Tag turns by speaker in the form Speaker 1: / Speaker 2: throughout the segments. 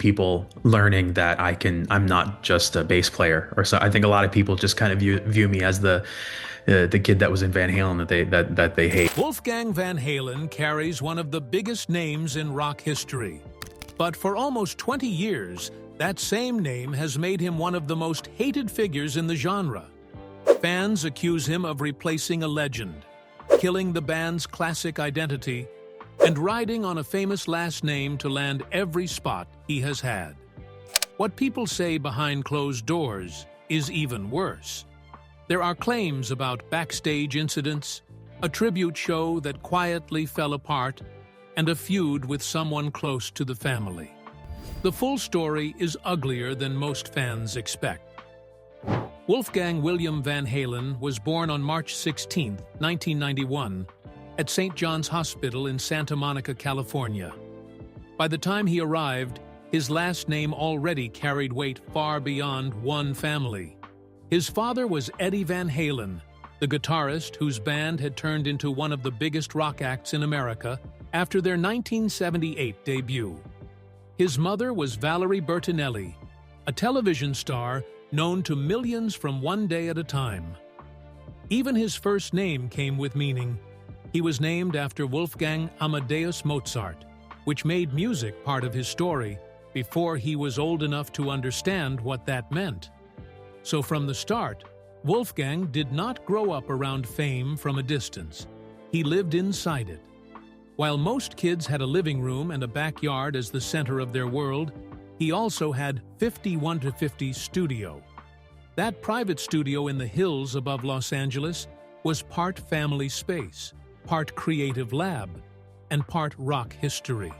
Speaker 1: people learning that I'm not just a bass player or so. I think a lot of people just kind of view me as the kid that was in Van Halen that they hate.
Speaker 2: Wolfgang Van Halen carries one of the biggest names in rock history. But for almost 20 years, that same name has made him one of the most hated figures in the genre. Fans accuse him of replacing a legend, killing the band's classic identity, and riding on a famous last name to land every spot he has had. What people say behind closed doors is even worse. There are claims about backstage incidents, a tribute show that quietly fell apart, and a feud with someone close to the family. The full story is uglier than most fans expect. Wolfgang William Van Halen was born on March 16, 1991, at St. John's Hospital in Santa Monica, California. By the time he arrived, his last name already carried weight far beyond one family. His father was Eddie Van Halen, the guitarist whose band had turned into one of the biggest rock acts in America after their 1978 debut. His mother was Valerie Bertinelli, a television star known to millions from one day at a time. Even his first name came with meaning. He was named after Wolfgang Amadeus Mozart, which made music part of his story before he was old enough to understand what that meant. So from the start, Wolfgang did not grow up around fame from a distance. He lived inside it. While most kids had a living room and a backyard as the center of their world, he also had 51-50 studio. That private studio in the hills above Los Angeles was part family space, part creative lab, and part rock history.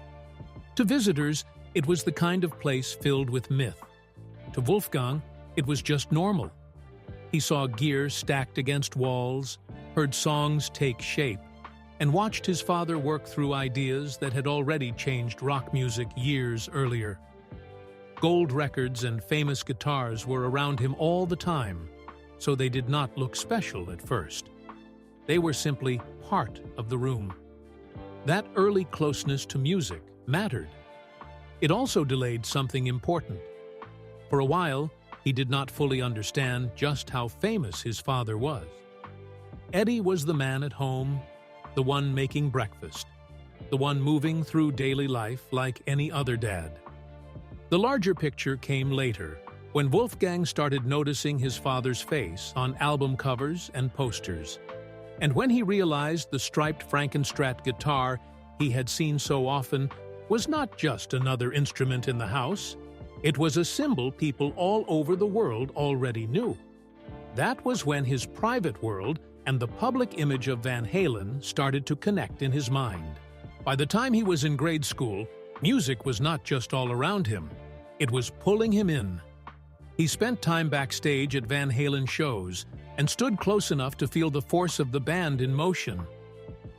Speaker 2: To visitors, it was the kind of place filled with myth. To Wolfgang, it was just normal. He saw gear stacked against walls, heard songs take shape, and watched his father work through ideas that had already changed rock music years earlier. Gold records and famous guitars were around him all the time, so they did not look special at first. They were simply part of the room. That early closeness to music mattered. It also delayed something important. For a while, he did not fully understand just how famous his father was. Eddie was the man at home, the one making breakfast, the one moving through daily life like any other dad. The larger picture came later, when Wolfgang started noticing his father's face on album covers and posters. And when he realized the striped Frankenstrat guitar he had seen so often was not just another instrument in the house, it was a symbol people all over the world already knew. That was when his private world and the public image of Van Halen started to connect in his mind. By the time he was in grade school, music was not just all around him, it was pulling him in. He spent time backstage at Van Halen shows and stood close enough to feel the force of the band in motion.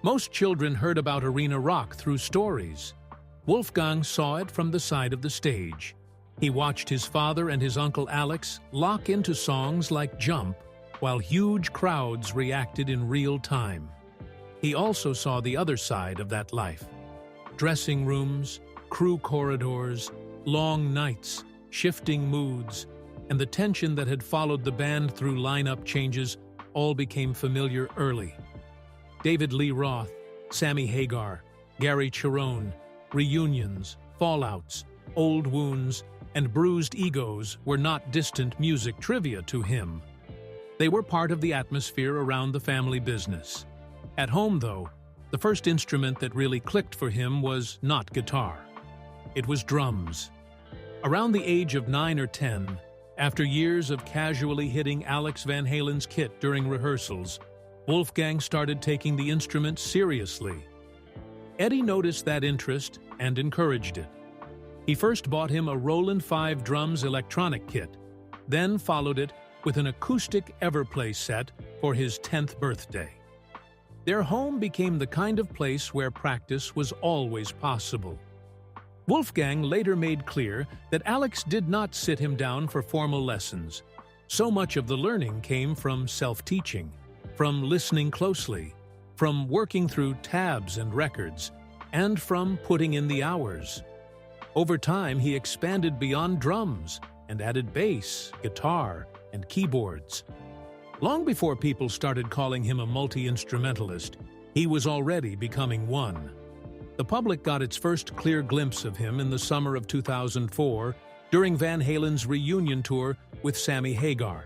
Speaker 2: Most children heard about arena rock through stories. Wolfgang saw it from the side of the stage. He watched his father and his uncle Alex lock into songs like Jump, while huge crowds reacted in real time. He also saw the other side of that life. Dressing rooms, crew corridors, long nights, shifting moods, and the tension that had followed the band through lineup changes all became familiar early. David Lee Roth, Sammy Hagar, Gary Cherone, reunions, fallouts, old wounds, and bruised egos were not distant music trivia to him. They were part of the atmosphere around the family business. At home, though, the first instrument that really clicked for him was not guitar. It was drums. Around the age of 9 or 10, after years of casually hitting Alex Van Halen's kit during rehearsals, Wolfgang started taking the instrument seriously. Eddie noticed that interest and encouraged it. He first bought him a Roland 5 drums electronic kit, then followed it with an acoustic Everplay set for his 10th birthday. Their home became the kind of place where practice was always possible. Wolfgang later made clear that Alex did not sit him down for formal lessons. So much of the learning came from self-teaching, from listening closely, from working through tabs and records, and from putting in the hours. Over time, he expanded beyond drums and added bass, guitar, and keyboards. Long before people started calling him a multi-instrumentalist, he was already becoming one. The public got its first clear glimpse of him in the summer of 2004 during Van Halen's reunion tour with Sammy Hagar.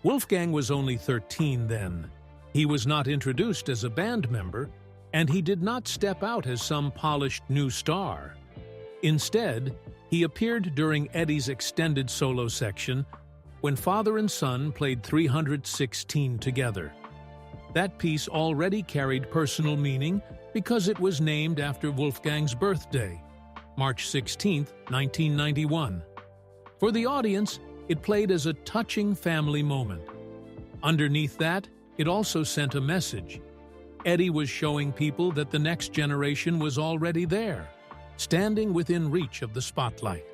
Speaker 2: Wolfgang was only 13 then. He was not introduced as a band member, and he did not step out as some polished new star. Instead, he appeared during Eddie's extended solo section when father and son played 316 together. That piece already carried personal meaning because it was named after Wolfgang's birthday, March 16, 1991. For the audience, it played as a touching family moment. Underneath that, it also sent a message. Eddie was showing people that the next generation was already there, standing within reach of the spotlight.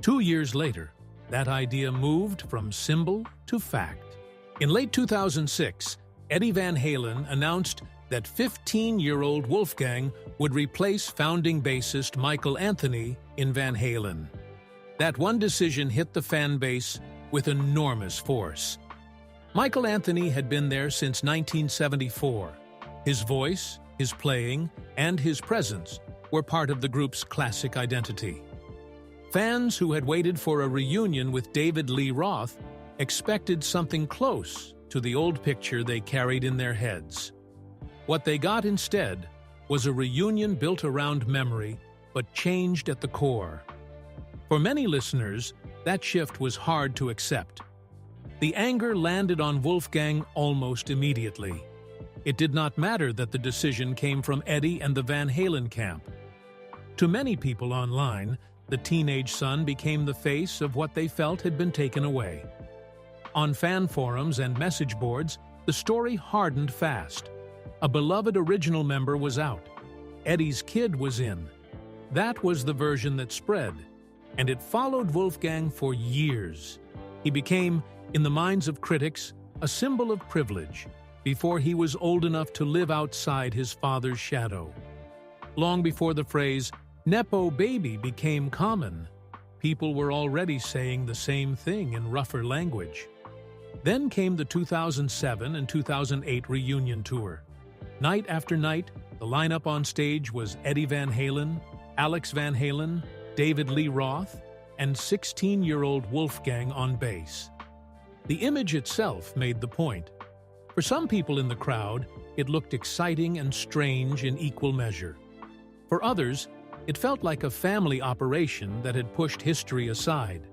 Speaker 2: 2 years later, that idea moved from symbol to fact. In late 2006, Eddie Van Halen announced that 15-year-old Wolfgang would replace founding bassist Michael Anthony in Van Halen. That one decision hit the fan base with enormous force. Michael Anthony had been there since 1974. His voice, his playing, and his presence were part of the group's classic identity. Fans who had waited for a reunion with David Lee Roth expected something close to the old picture they carried in their heads. What they got instead was a reunion built around memory, but changed at the core. For many listeners, that shift was hard to accept. The anger landed on Wolfgang almost immediately. It did not matter that the decision came from Eddie and the Van Halen camp. To many people online, the teenage son became the face of what they felt had been taken away. On fan forums and message boards, the story hardened fast. A beloved original member was out. Eddie's kid was in. That was the version that spread, and it followed Wolfgang for years. He became, in the minds of critics, a symbol of privilege before he was old enough to live outside his father's shadow. Long before the phrase, "Nepo baby," became common, people were already saying the same thing in rougher language. Then came the 2007 and 2008 reunion tour. Night after night, the lineup on stage was Eddie Van Halen, Alex Van Halen, David Lee Roth, and 16-year-old Wolfgang on bass. The image itself made the point. For some people in the crowd, it looked exciting and strange in equal measure. For others, it felt like a family operation that had pushed history aside.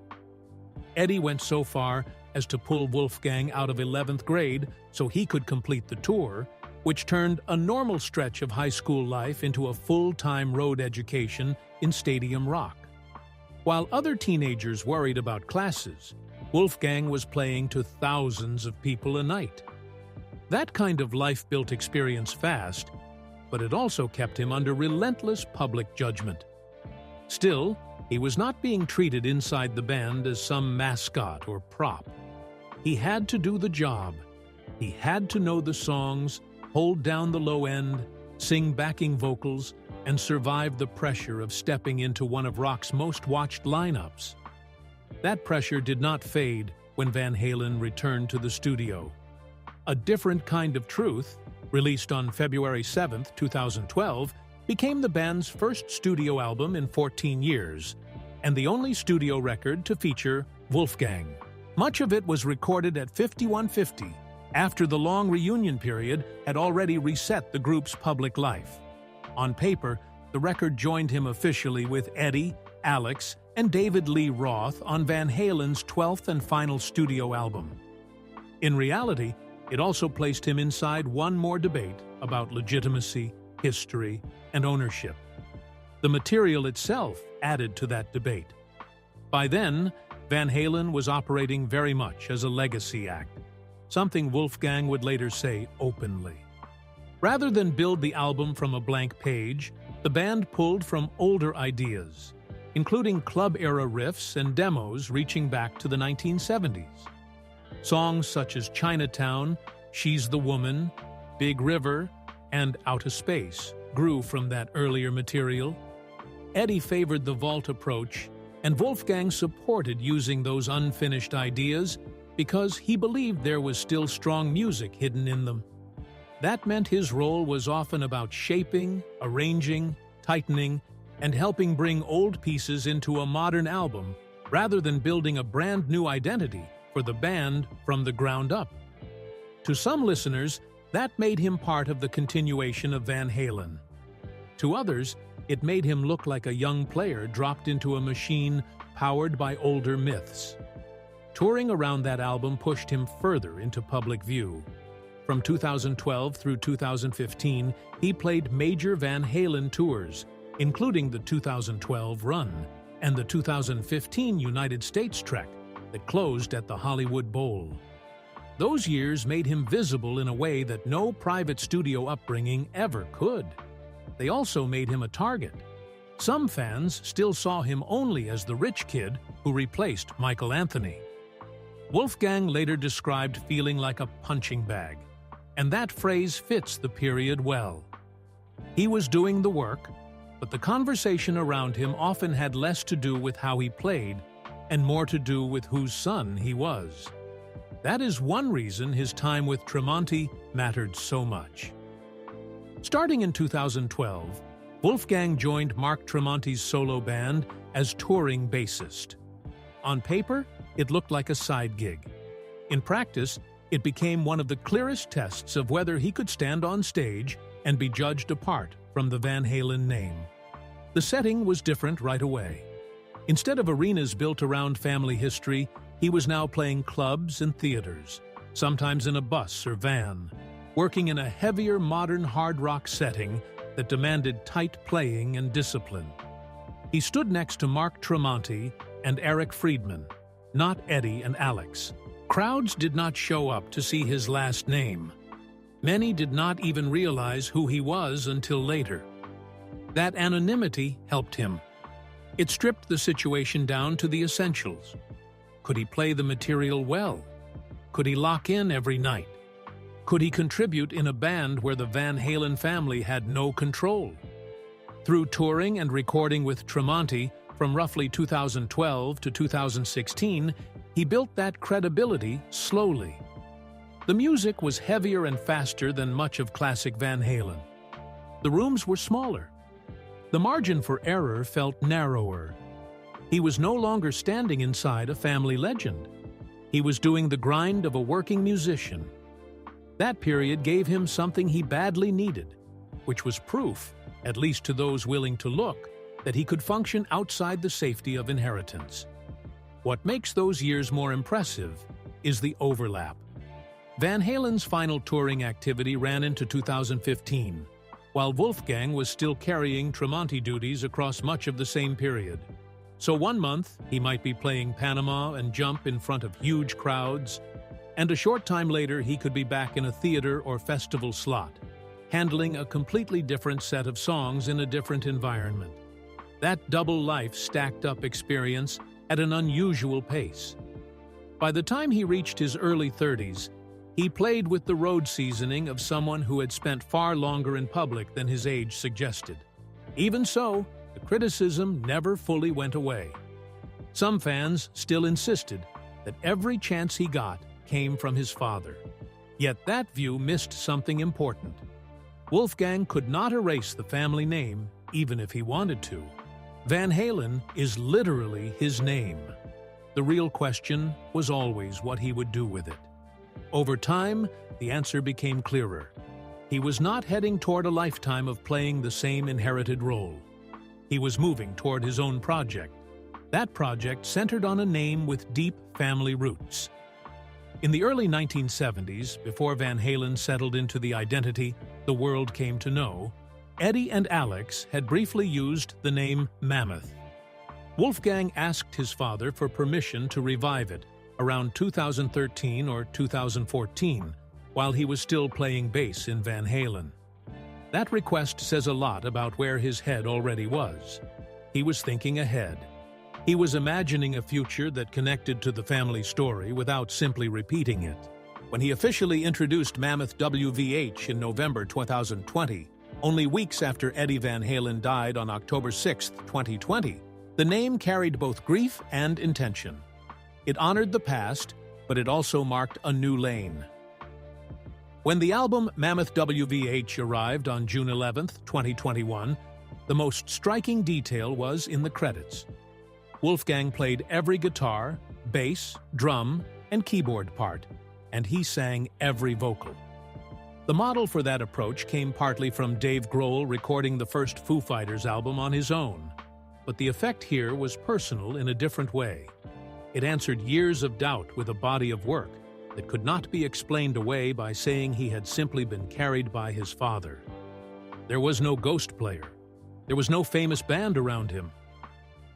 Speaker 2: Eddie went so far as to pull Wolfgang out of 11th grade so he could complete the tour, which turned a normal stretch of high school life into a full-time road education in stadium rock. While other teenagers worried about classes, Wolfgang was playing to thousands of people a night. That kind of life built experience fast, but it also kept him under relentless public judgment. Still, he was not being treated inside the band as some mascot or prop. He had to do the job. He had to know the songs, hold down the low end, sing backing vocals, and survive the pressure of stepping into one of rock's most watched lineups. That pressure did not fade when Van Halen returned to the studio. A Different Kind of Truth, released on February 7, 2012, became the band's first studio album in 14 years, and the only studio record to feature Wolfgang. Much of it was recorded at 5150, after the long reunion period had already reset the group's public life. On paper, the record joined him officially with Eddie, Alex, and David Lee Roth on Van Halen's 12th and final studio album. In reality, it also placed him inside one more debate about legitimacy, history, and ownership. The material itself added to that debate. By then, Van Halen was operating very much as a legacy act, something Wolfgang would later say openly. Rather than build the album from a blank page, the band pulled from older ideas, including club-era riffs and demos reaching back to the 1970s. Songs such as Chinatown, She's the Woman, Big River, and Out of Space grew from that earlier material. Eddie favored the vault approach, and Wolfgang supported using those unfinished ideas because he believed there was still strong music hidden in them. That meant his role was often about shaping, arranging, tightening, and helping bring old pieces into a modern album rather than building a brand new identity for the band from the ground up. To some listeners, that made him part of the continuation of Van Halen. To others, it made him look like a young player dropped into a machine powered by older myths. Touring around that album pushed him further into public view. From 2012 through 2015, he played major Van Halen tours, including the 2012 run and the 2015 United States trek that closed at the Hollywood Bowl. Those years made him visible in a way that no private studio upbringing ever could. They also made him a target. Some fans still saw him only as the rich kid who replaced Michael Anthony. Wolfgang later described feeling like a punching bag, and that phrase fits the period well. He was doing the work, but the conversation around him often had less to do with how he played and more to do with whose son he was. That is one reason his time with Tremonti mattered so much. Starting in 2012, Wolfgang joined Mark Tremonti's solo band as touring bassist. On paper, it looked like a side gig. In practice, it became one of the clearest tests of whether he could stand on stage and be judged apart from the Van Halen name. The setting was different right away. Instead of arenas built around family history, he was now playing clubs and theaters, sometimes in a bus or van, working in a heavier modern hard rock setting that demanded tight playing and discipline. He stood next to Mark Tremonti and Eric Friedman, not Eddie and Alex. Crowds did not show up to see his last name. Many did not even realize who he was until later. That anonymity helped him. It stripped the situation down to the essentials. Could he play the material well? Could he lock in every night? Could he contribute in a band where the Van Halen family had no control? Through touring and recording with Tremonti from roughly 2012 to 2016, he built that credibility slowly. The music was heavier and faster than much of classic Van Halen. The rooms were smaller. The margin for error felt narrower. He was no longer standing inside a family legend. He was doing the grind of a working musician. That period gave him something he badly needed, which was proof, at least to those willing to look, that he could function outside the safety of inheritance. What makes those years more impressive is the overlap. Van Halen's final touring activity ran into 2015, while Wolfgang was still carrying Tremonti duties across much of the same period. So one month, he might be playing Panama and Jump in front of huge crowds, and a short time later he could be back in a theater or festival slot, handling a completely different set of songs in a different environment. That double life stacked up experience at an unusual pace. By the time he reached his early 30s, he played with the road seasoning of someone who had spent far longer in public than his age suggested. Even so, the criticism never fully went away. Some fans still insisted that every chance he got came from his father. Yet that view missed something important. Wolfgang could not erase the family name, even if he wanted to. Van Halen is literally his name. The real question was always what he would do with it. Over time, the answer became clearer. He was not heading toward a lifetime of playing the same inherited role. He was moving toward his own project. That project centered on a name with deep family roots. In the early 1970s, before Van Halen settled into the identity the world came to know, Eddie and Alex had briefly used the name Mammoth. Wolfgang asked his father for permission to revive it around 2013 or 2014, while he was still playing bass in Van Halen. That request says a lot about where his head already was. He was thinking ahead. He was imagining a future that connected to the family story without simply repeating it. When he officially introduced Mammoth WVH in November 2020, Only weeks after Eddie Van Halen died on October 6, 2020, the name carried both grief and intention. It honored the past, but it also marked a new lane. When the album Mammoth WVH arrived on June 11, 2021, the most striking detail was in the credits. Wolfgang played every guitar, bass, drum, and keyboard part, and he sang every vocal. The model for that approach came partly from Dave Grohl recording the first Foo Fighters album on his own, but the effect here was personal in a different way. It answered years of doubt with a body of work that could not be explained away by saying he had simply been carried by his father. There was no ghost player. There was no famous band around him.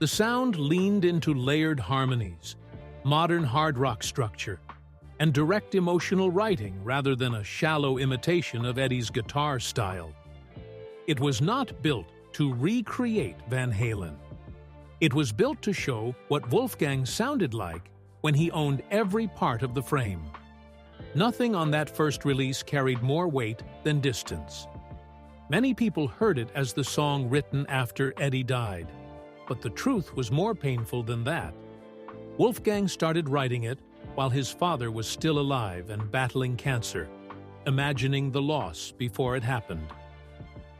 Speaker 2: The sound leaned into layered harmonies, modern hard rock structure, and direct emotional writing rather than a shallow imitation of Eddie's guitar style. It was not built to recreate Van Halen. It was built to show what Wolfgang sounded like when he owned every part of the frame. Nothing on that first release carried more weight than Distance. Many people heard it as the song written after Eddie died, but the truth was more painful than that. Wolfgang started writing it while his father was still alive and battling cancer, imagining the loss before it happened.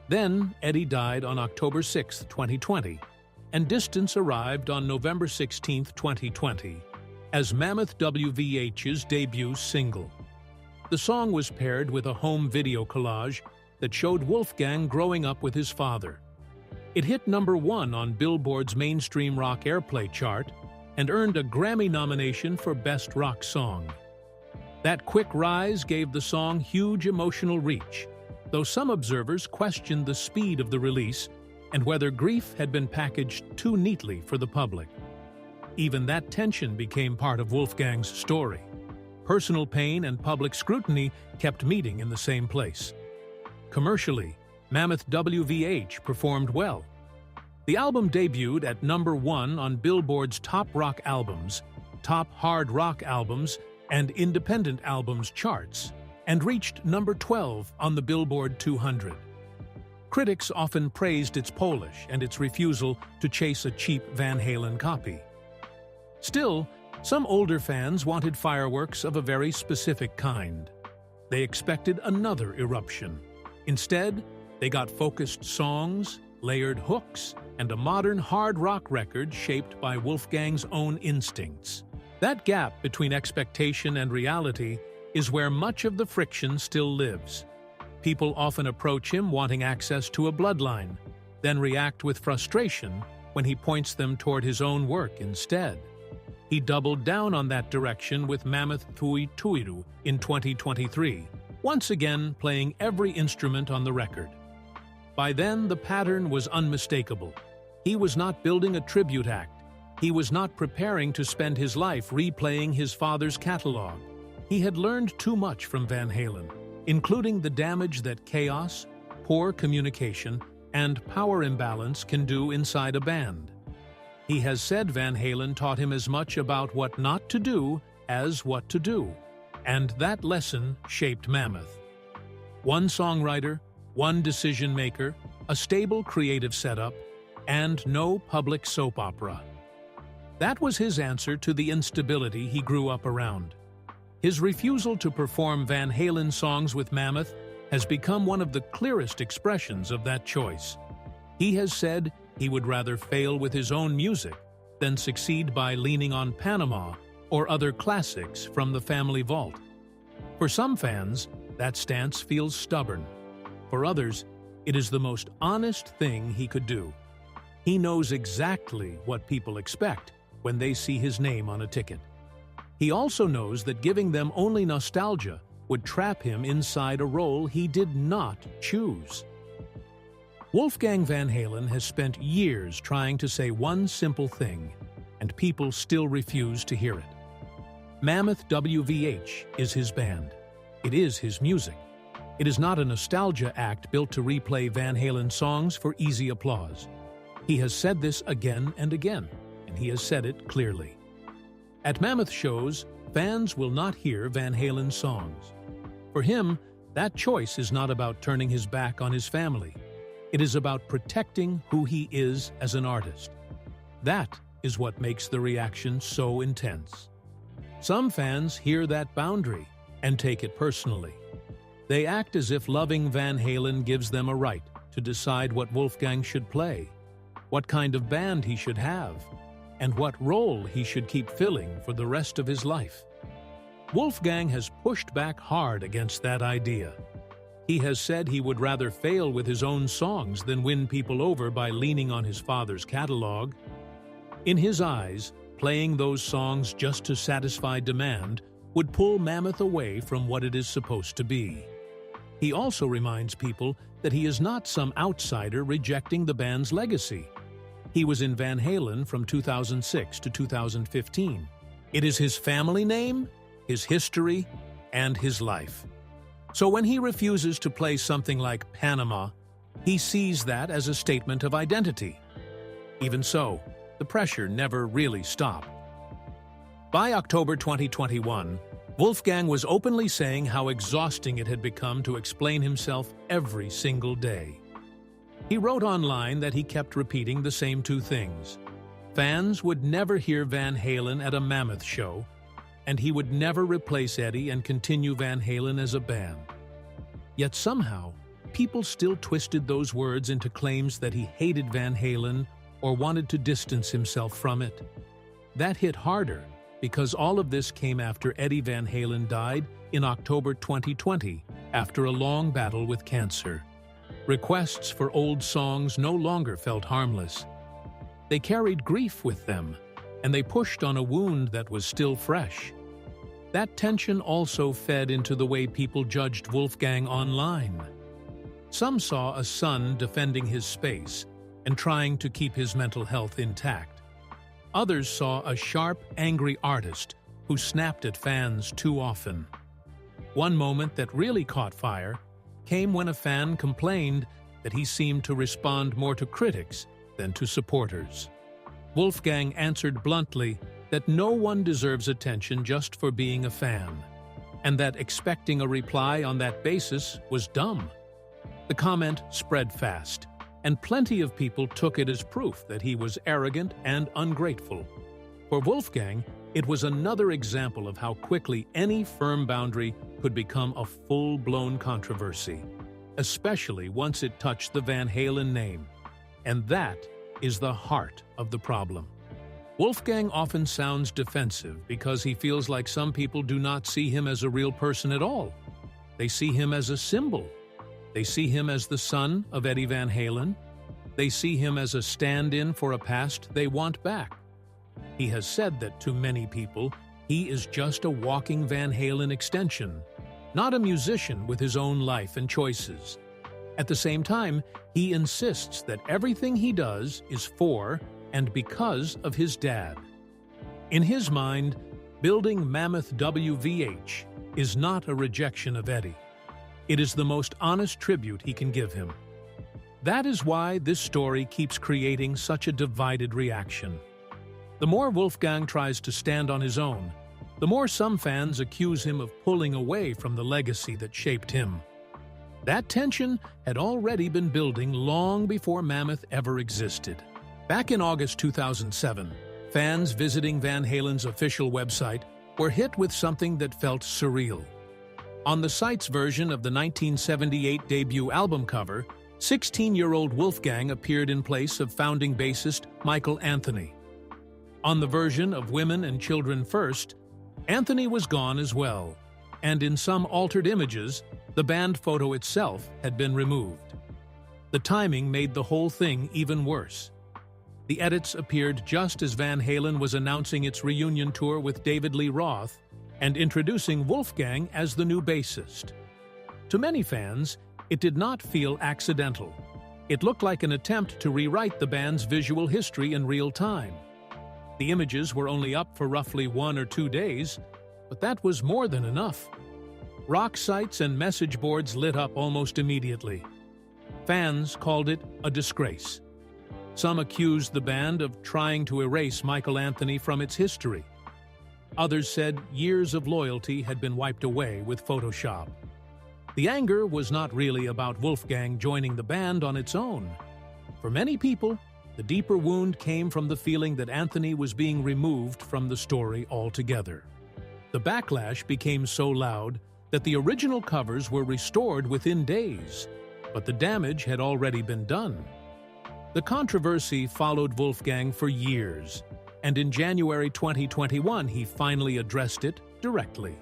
Speaker 2: Then Eddie died on October 6, 2020, and Distance arrived on November 16, 2020, as Mammoth WVH's debut single. The song was paired with a home video collage that showed Wolfgang growing up with his father. It hit #1 on Billboard's mainstream rock airplay chart and earned a Grammy nomination for Best Rock Song. That quick rise gave the song huge emotional reach, though some observers questioned the speed of the release and whether grief had been packaged too neatly for the public. Even that tension became part of Wolfgang's story. Personal pain and public scrutiny kept meeting in the same place. Commercially, Mammoth WVH performed well. The album debuted at #1 on Billboard's Top Rock Albums, Top Hard Rock Albums, and Independent Albums charts, and reached #12 on the Billboard 200. Critics often praised its polish and its refusal to chase a cheap Van Halen copy. Still, some older fans wanted fireworks of a very specific kind. They expected another eruption. Instead, they got focused songs, layered hooks, and a modern hard rock record shaped by Wolfgang's own instincts. That gap between expectation and reality is where much of the friction still lives. People often approach him wanting access to a bloodline, then react with frustration when he points them toward his own work instead. He doubled down on that direction with Mammoth Thui Tuiru in 2023, once again playing every instrument on the record. By then, the pattern was unmistakable. He was not building a tribute act. He was not preparing to spend his life replaying his father's catalog. He had learned too much from Van Halen, including the damage that chaos, poor communication, and power imbalance can do inside a band. He has said Van Halen taught him as much about what not to do as what to do, and that lesson shaped Mammoth. One songwriter, one decision-maker, a stable creative setup, and no public soap opera. That was his answer to the instability he grew up around. His refusal to perform Van Halen songs with Mammoth has become one of the clearest expressions of that choice. He has said he would rather fail with his own music than succeed by leaning on Panama or other classics from the family vault. For some fans, that stance feels stubborn. For others, it is the most honest thing he could do. He knows exactly what people expect when they see his name on a ticket. He also knows that giving them only nostalgia would trap him inside a role he did not choose. Wolfgang Van Halen has spent years trying to say one simple thing, and people still refuse to hear it. Mammoth WVH is his band. It is his music. It is not a nostalgia act built to replay Van Halen songs for easy applause. He has said this again and again, and he has said it clearly. At Mammoth shows, fans will not hear Van Halen songs. For him, That choice is not about turning his back on his family. It is about protecting who he is as an artist. That is what makes the reaction so intense. Some fans hear that boundary and take it personally. They act as if loving Van Halen gives them a right to decide what Wolfgang should play, what kind of band he should have, and what role he should keep filling for the rest of his life. Wolfgang has pushed back hard against that idea. He has said he would rather fail with his own songs than win people over by leaning on his father's catalog. In his eyes, playing those songs just to satisfy demand would pull Mammoth away from what it is supposed to be. He also reminds people that he is not some outsider rejecting the band's legacy. He was in Van Halen from 2006 to 2015. It is his family name, his history, and his life. So when he refuses to play something like Panama, he sees that as a statement of identity. Even so, the pressure never really stopped. By October 2021, Wolfgang was openly saying how exhausting it had become to explain himself every single day. He wrote online that he kept repeating the same two things. Fans would never hear Van Halen at a Mammoth show, and he would never replace Eddie and continue Van Halen as a band. Yet somehow, people still twisted those words into claims that he hated Van Halen or wanted to distance himself from it. That hit harder because all of this came after Eddie Van Halen died in October 2020 after a long battle with cancer. Requests for old songs no longer felt harmless. They carried grief with them, and they pushed on a wound that was still fresh. That tension also fed into the way people judged Wolfgang online. Some saw a son defending his space and trying to keep his mental health intact. Others saw a sharp, angry artist who snapped at fans too often. One moment that really caught fire came when a fan complained that he seemed to respond more to critics than to supporters. Wolfgang answered bluntly that no one deserves attention just for being a fan, and that expecting a reply on that basis was dumb. The comment spread fast, and plenty of people took it as proof that he was arrogant and ungrateful. For Wolfgang, it was another example of how quickly any firm boundary could become a full-blown controversy, especially once it touched the Van Halen name. And that is the heart of the problem. Wolfgang often sounds defensive because he feels like some people do not see him as a real person at all. They see him as a symbol. They see him as the son of Eddie Van Halen. They see him as a stand-in for a past they want back. He has said that to many people, he is just a walking Van Halen extension, not a musician with his own life and choices. At the same time, he insists that everything he does is for and because of his dad. In his mind, building Mammoth WVH is not a rejection of Eddie. It is the most honest tribute he can give him. That is why this story keeps creating such a divided reaction. The more Wolfgang tries to stand on his own, the more some fans accuse him of pulling away from the legacy that shaped him. That tension had already been building long before Mammoth ever existed. Back in August 2007, fans visiting Van Halen's official website were hit with something that felt surreal. On the site's version of the 1978 debut album cover, 16-year-old Wolfgang appeared in place of founding bassist Michael Anthony. On the version of Women and Children First, Anthony was gone as well, and in some altered images, the band photo itself had been removed. The timing made the whole thing even worse. The edits appeared just as Van Halen was announcing its reunion tour with David Lee Roth and introducing Wolfgang as the new bassist. To many fans, it did not feel accidental. It looked like an attempt to rewrite the band's visual history in real time. The images were only up for roughly 1 or 2 days, but that was more than enough. Rock sites and message boards lit up almost immediately. Fans called it a disgrace. Some accused the band of trying to erase Michael Anthony from its history. Others said years of loyalty had been wiped away with Photoshop. The anger was not really about Wolfgang joining the band on its own. For many people, the deeper wound came from the feeling that Anthony was being removed from the story altogether. The backlash became so loud that the original covers were restored within days, but the damage had already been done. The controversy followed Wolfgang for years, and in January 2021 he finally addressed it directly.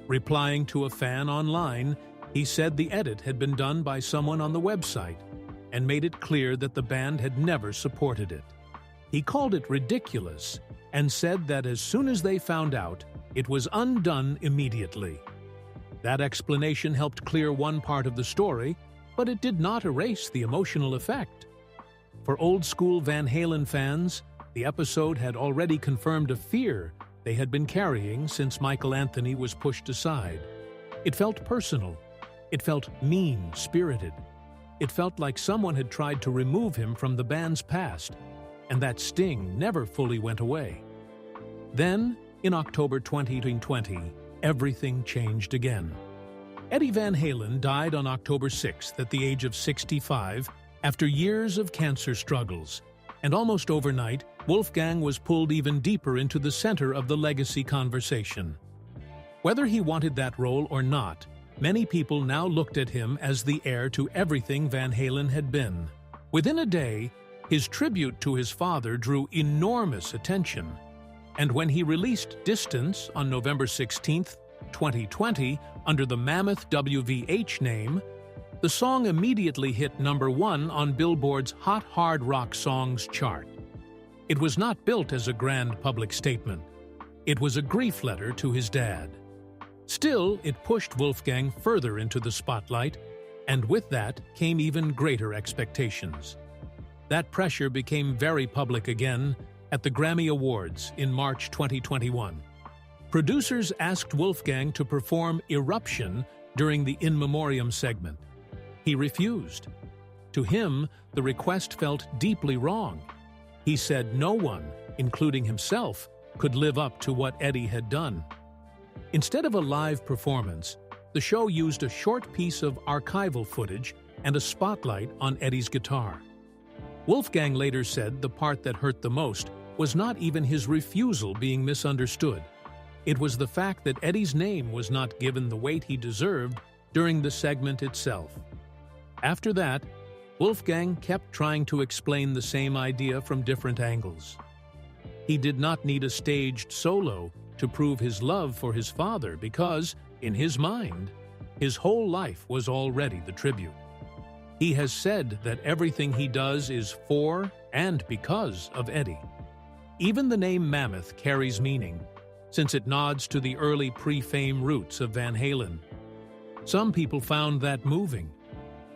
Speaker 2: Replying to a fan online, he said the edit had been done by someone on the website and made it clear that the band had never supported it. He called it ridiculous and said that as soon as they found out, it was undone immediately. That explanation helped clear one part of the story, but it did not erase the emotional effect. For old-school Van Halen fans, the episode had already confirmed a fear they had been carrying since Michael Anthony was pushed aside. It felt personal. It felt mean-spirited. It felt like someone had tried to remove him from the band's past, and that sting never fully went away. Then, in October 2020, everything changed again. Eddie Van Halen died on October 6th at the age of 65 after years of cancer struggles, and almost overnight, Wolfgang was pulled even deeper into the center of the legacy conversation. Whether he wanted that role or not, many people now looked at him as the heir to everything Van Halen had been. Within a day, his tribute to his father drew enormous attention, and when he released Distance on November 16, 2020, under the Mammoth WVH name, the song immediately hit #1 on Billboard's Hot Hard Rock Songs chart. It was not built as a grand public statement. It was a grief letter to his dad. Still, it pushed Wolfgang further into the spotlight, and with that came even greater expectations. That pressure became very public again at the Grammy Awards in March 2021. Producers asked Wolfgang to perform Eruption during the In Memoriam segment. He refused. To him, the request felt deeply wrong. He said no one, including himself, could live up to what Eddie had done. Instead of a live performance, the show used a short piece of archival footage and a spotlight on Eddie's guitar. Wolfgang later said the part that hurt the most was not even his refusal being misunderstood. It was the fact that Eddie's name was not given the weight he deserved during the segment itself. After that, Wolfgang kept trying to explain the same idea from different angles. He did not need a staged solo to prove his love for his father because, in his mind, his whole life was already the tribute. He has said that everything he does is for and because of Eddie. Even the name Mammoth carries meaning, since it nods to the early pre-fame roots of Van Halen. Some people found that moving.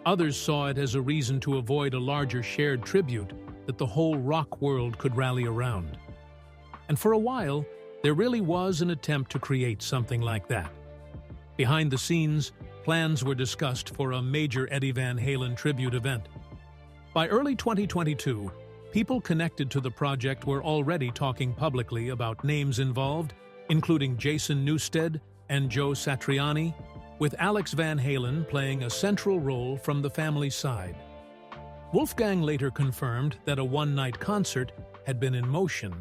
Speaker 2: Others saw it as a reason to avoid a larger shared tribute that the whole rock world could rally around. And for a while, there really was an attempt to create something like that. Behind the scenes, plans were discussed for a major Eddie Van Halen tribute event. By early 2022, people connected to the project were already talking publicly about names involved, including Jason Newsted and Joe Satriani, with Alex Van Halen playing a central role from the family side. Wolfgang later confirmed that a one-night concert had been in motion,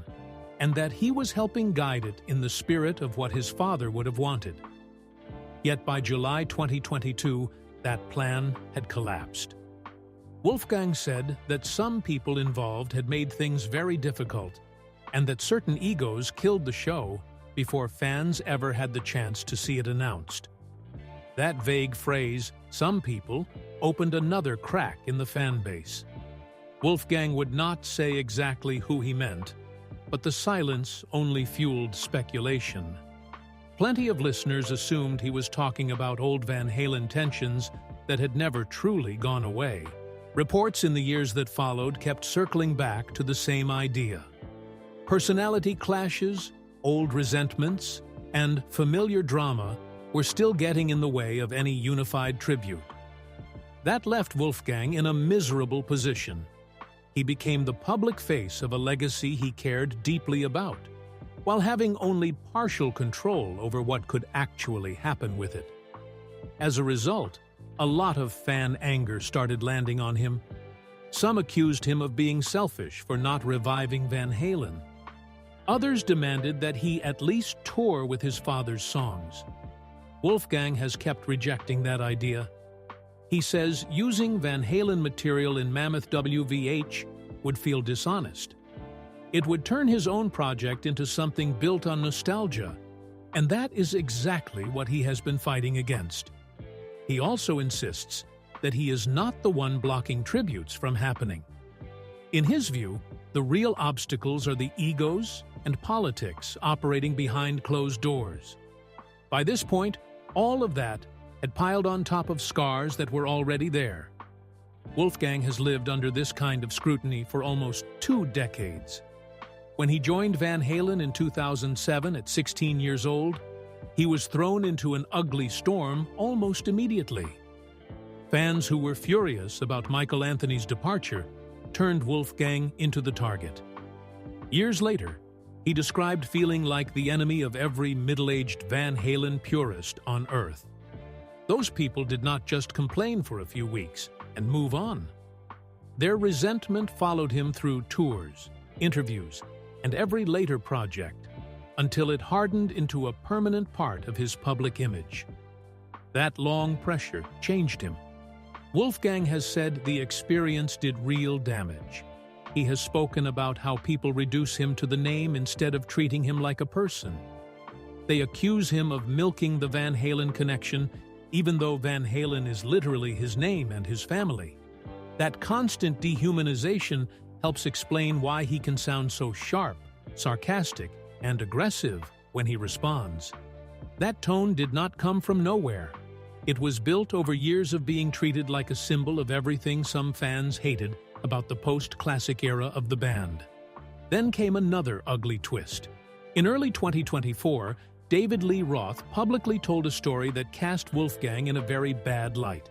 Speaker 2: and that he was helping guide it in the spirit of what his father would have wanted. Yet by July 2022, that plan had collapsed. Wolfgang said that some people involved had made things very difficult, and that certain egos killed the show before fans ever had the chance to see it announced. That vague phrase, "some people," opened another crack in the fan base. Wolfgang would not say exactly who he meant, but the silence only fueled speculation. Plenty of listeners assumed he was talking about old Van Halen tensions that had never truly gone away. Reports in the years that followed kept circling back to the same idea. Personality clashes, old resentments, and familiar drama were still getting in the way of any unified tribute. That left Wolfgang in a miserable position. He became the public face of a legacy he cared deeply about, while having only partial control over what could actually happen with it. As a result, a lot of fan anger started landing on him. Some accused him of being selfish for not reviving Van Halen. Others demanded that he at least tour with his father's songs. Wolfgang has kept rejecting that idea. He says using Van Halen material in Mammoth WVH would feel dishonest. It would turn his own project into something built on nostalgia, and that is exactly what he has been fighting against. He also insists that he is not the one blocking tributes from happening. In his view, the real obstacles are the egos and politics operating behind closed doors. By this point, all of that had piled on top of scars that were already there. Wolfgang has lived under this kind of scrutiny for almost 2 decades. When he joined Van Halen in 2007 at 16 years old, he was thrown into an ugly storm almost immediately. Fans who were furious about Michael Anthony's departure turned Wolfgang into the target. Years later, he described feeling like the enemy of every middle-aged Van Halen purist on Earth. Those people did not just complain for a few weeks and move on. Their resentment followed him through tours, interviews, and every later project, until it hardened into a permanent part of his public image. That long pressure changed him. Wolfgang has said the experience did real damage. He has spoken about how people reduce him to the name instead of treating him like a person. They accuse him of milking the Van Halen connection, even though Van Halen is literally his name and his family. That constant dehumanization helps explain why he can sound so sharp, sarcastic, and aggressive when he responds. That tone did not come from nowhere. It was built over years of being treated like a symbol of everything some fans hated about the post-classic era of the band. Then came another ugly twist. In early 2024, David Lee Roth publicly told a story that cast Wolfgang in a very bad light.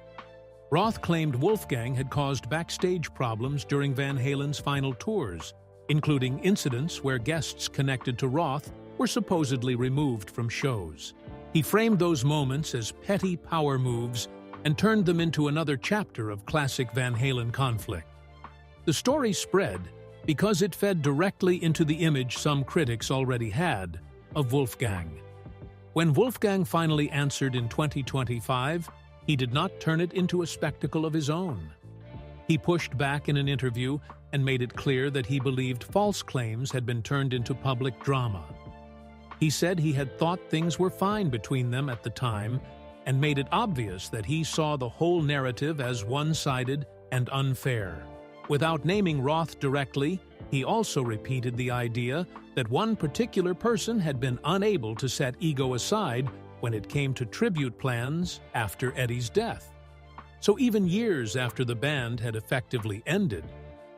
Speaker 2: Roth claimed Wolfgang had caused backstage problems during Van Halen's final tours, including incidents where guests connected to Roth were supposedly removed from shows. He framed those moments as petty power moves and turned them into another chapter of classic Van Halen conflict. The story spread because it fed directly into the image some critics already had of Wolfgang. When Wolfgang finally answered in 2025, he did not turn it into a spectacle of his own. He pushed back in an interview and made it clear that he believed false claims had been turned into public drama. He said he had thought things were fine between them at the time and made it obvious that he saw the whole narrative as one-sided and unfair. Without naming Roth directly, he also repeated the idea that one particular person had been unable to set ego aside when it came to tribute plans after Eddie's death. So even years after the band had effectively ended,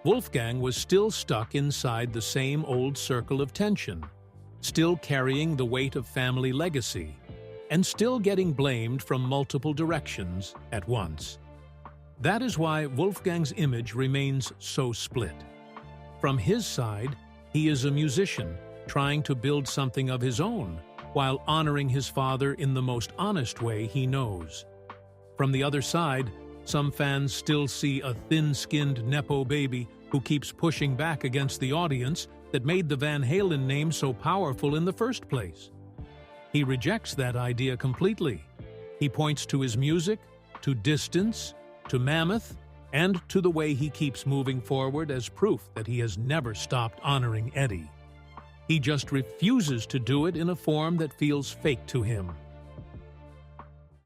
Speaker 2: Wolfgang was still stuck inside the same old circle of tension, still carrying the weight of family legacy, and still getting blamed from multiple directions at once. That is why Wolfgang's image remains so split. From his side, he is a musician trying to build something of his own, while honoring his father in the most honest way he knows. From the other side, some fans still see a thin-skinned Nepo baby who keeps pushing back against the audience that made the Van Halen name so powerful in the first place. He rejects that idea completely. He points to his music, to distance, to Mammoth, and to the way he keeps moving forward as proof that he has never stopped honoring Eddie. He just refuses to do it in a form that feels fake to him.